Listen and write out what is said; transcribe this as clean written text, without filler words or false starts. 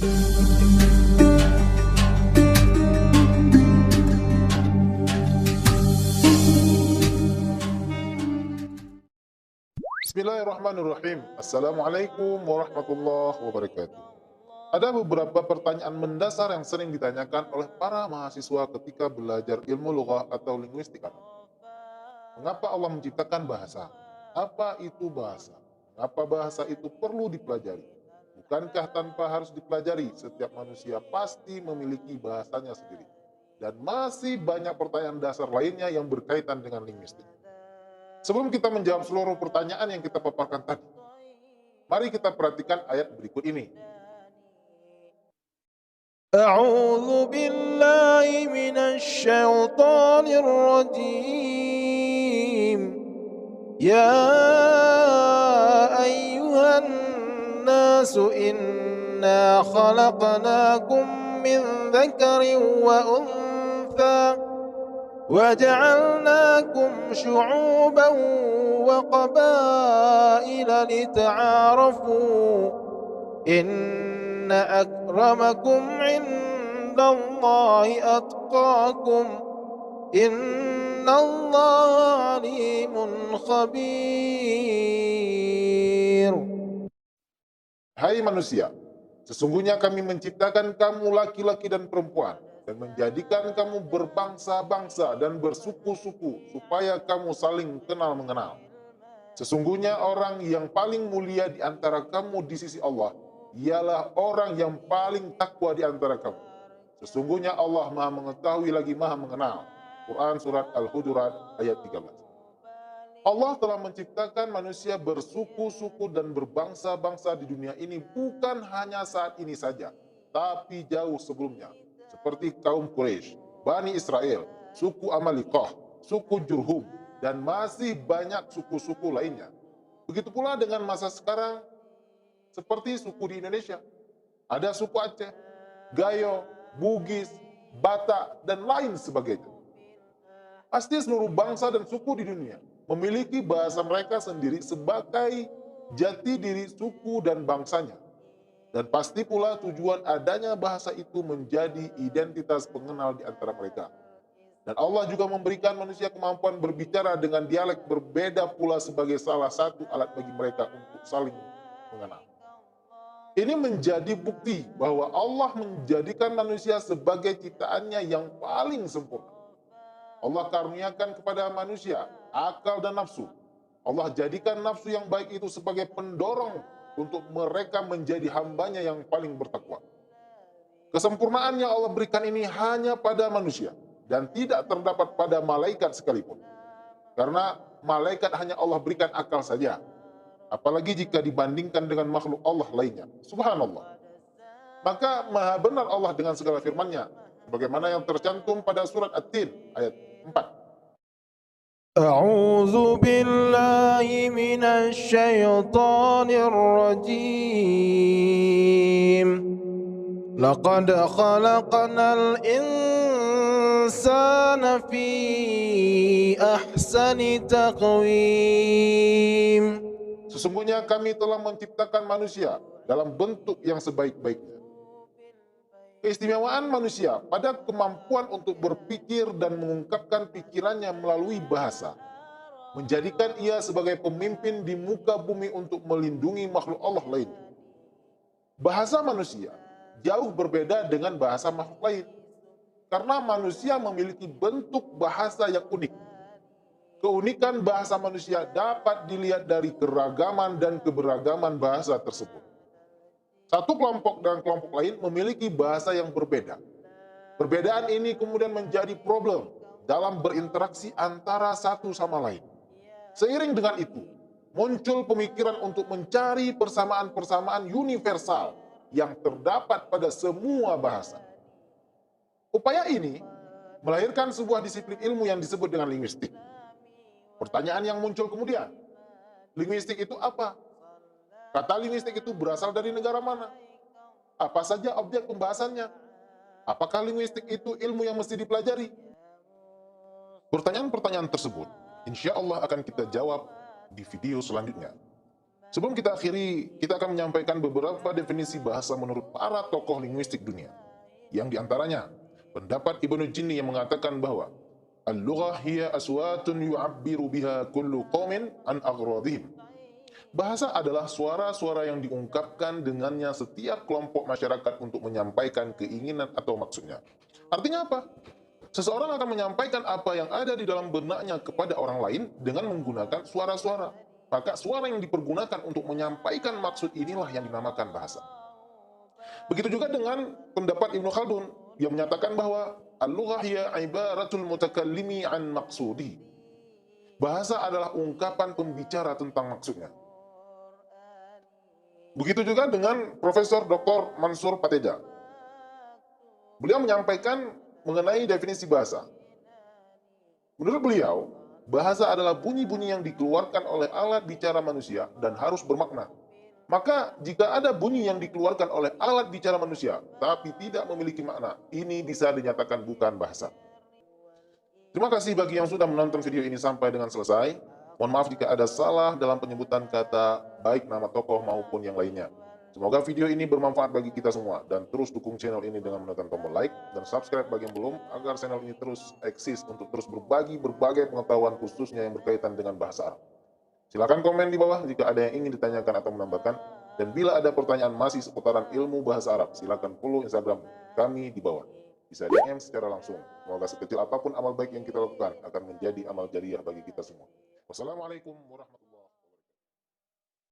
Bismillahirrahmanirrahim. Assalamualaikum warahmatullahi wabarakatuh. Ada beberapa pertanyaan mendasar yang sering ditanyakan oleh para mahasiswa ketika belajar ilmu lughah atau linguistik. Mengapa Allah menciptakan bahasa? Apa itu bahasa? Mengapa bahasa itu perlu dipelajari? Bukankah tanpa harus dipelajari, setiap manusia pasti memiliki bahasanya sendiri? Dan masih banyak pertanyaan dasar lainnya yang berkaitan dengan linguistik. Sebelum kita menjawab seluruh pertanyaan yang kita paparkan tadi, mari kita perhatikan ayat berikut ini. أعوذ بالله من الشيطان الرجيم يا أيها الناس إنا خلقناكم من ذكر وأنثى وجعلناكم شعوبا وقبائل لتعارفوا إن أكرمكم عند الله أتقاكم إن الله عليم خبير. Hai manusia, sesungguhnya kami menciptakan kamu laki-laki dan perempuan, dan menjadikan kamu berbangsa-bangsa dan bersuku-suku, supaya kamu saling kenal-mengenal. Sesungguhnya orang yang paling mulia di antara kamu di sisi Allah, ialah orang yang paling takwa di antara kamu. Sesungguhnya Allah Maha mengetahui lagi Maha mengenal. Quran Surat Al-Hujurat ayat 13. Allah telah menciptakan manusia bersuku-suku dan berbangsa-bangsa di dunia ini bukan hanya saat ini saja, tapi jauh sebelumnya. Seperti kaum Quraisy, Bani Israel, suku Amalikah, suku Jurhum, dan masih banyak suku-suku lainnya. Begitu pula dengan masa sekarang, seperti suku di Indonesia. Ada suku Aceh, Gayo, Bugis, Batak, dan lain sebagainya. Pasti seluruh bangsa dan suku di dunia memiliki bahasa mereka sendiri sebagai jati diri suku dan bangsanya. Dan pasti pula tujuan adanya bahasa itu menjadi identitas pengenal di antara mereka. Dan Allah juga memberikan manusia kemampuan berbicara dengan dialek berbeda pula sebagai salah satu alat bagi mereka untuk saling mengenal. Ini menjadi bukti bahwa Allah menjadikan manusia sebagai ciptaannya yang paling sempurna. Allah karuniakan kepada manusia akal dan nafsu. Allah jadikan nafsu yang baik itu sebagai pendorong untuk mereka menjadi hambanya yang paling bertakwa. Kesempurnaan yang Allah berikan ini hanya pada manusia dan tidak terdapat pada malaikat sekalipun. Karena malaikat hanya Allah berikan akal saja. Apalagi jika dibandingkan dengan makhluk Allah lainnya. Subhanallah. Maka maha benar Allah dengan segala firman-Nya, sebagaimana yang tercantum pada surat At-Tin ayat 4. أعوذ بالله من الشيطان الرجيم لقد خلقنا الإنسان في أحسن تقويم. Sesungguhnya kami telah menciptakan manusia dalam bentuk yang sebaik-baiknya. Keistimewaan manusia pada kemampuan untuk berpikir dan mengungkapkan pikirannya melalui bahasa, menjadikan ia sebagai pemimpin di muka bumi untuk melindungi makhluk Allah lainnya. Bahasa manusia jauh berbeda dengan bahasa makhluk lain, karena manusia memiliki bentuk bahasa yang unik. Keunikan bahasa manusia dapat dilihat dari keragaman dan keberagaman bahasa tersebut. Satu kelompok dan kelompok lain memiliki bahasa yang berbeda. Perbedaan ini kemudian menjadi problem dalam berinteraksi antara satu sama lain. Seiring dengan itu, muncul pemikiran untuk mencari persamaan-persamaan universal yang terdapat pada semua bahasa. Upaya ini melahirkan sebuah disiplin ilmu yang disebut dengan linguistik. Pertanyaan yang muncul kemudian, linguistik itu apa? Kata linguistik itu berasal dari negara mana? Apa saja objek pembahasannya? Apakah linguistik itu ilmu yang mesti dipelajari? Pertanyaan-pertanyaan tersebut, insya Allah akan kita jawab di video selanjutnya. Sebelum kita akhiri, kita akan menyampaikan beberapa definisi bahasa menurut para tokoh linguistik dunia. Yang diantaranya, pendapat Ibnu Jinni yang mengatakan bahwa al-lughah hiya aswatun yu'abbiru biha kullu qaumin an aghradihim. Bahasa adalah suara-suara yang diungkapkan dengannya setiap kelompok masyarakat untuk menyampaikan keinginan atau maksudnya. Artinya apa? Seseorang akan menyampaikan apa yang ada di dalam benaknya kepada orang lain dengan menggunakan suara-suara. Maka suara yang dipergunakan untuk menyampaikan maksud inilah yang dinamakan bahasa. Begitu juga dengan pendapat Ibnu Khaldun yang menyatakan bahwa al-lughah hiya ibaratul mutakallimi an maqsudi. Bahasa adalah ungkapan pembicara tentang maksudnya. Begitu juga dengan Profesor Dr. Mansur Pateja. Beliau menyampaikan mengenai definisi bahasa. Menurut beliau, bahasa adalah bunyi-bunyi yang dikeluarkan oleh alat bicara manusia dan harus bermakna. Maka jika ada bunyi yang dikeluarkan oleh alat bicara manusia tapi tidak memiliki makna, ini bisa dinyatakan bukan bahasa. Terima kasih bagi yang sudah menonton video ini sampai dengan selesai. Mohon maaf jika ada salah dalam penyebutan kata, baik nama tokoh maupun yang lainnya. Semoga video ini bermanfaat bagi kita semua, dan terus dukung channel ini dengan menekan tombol like dan subscribe bagi yang belum, agar channel ini terus eksis untuk terus berbagi berbagai pengetahuan khususnya yang berkaitan dengan bahasa Arab. Silakan komen di bawah jika ada yang ingin ditanyakan atau menambahkan, dan bila ada pertanyaan masih seputaran ilmu bahasa Arab, silakan follow Instagram kami di bawah. Bisa DM secara langsung. Semoga sekecil apapun amal baik yang kita lakukan akan menjadi amal jariah bagi kita semua. Wassalamualaikum warahmatullahi wabarakatuh.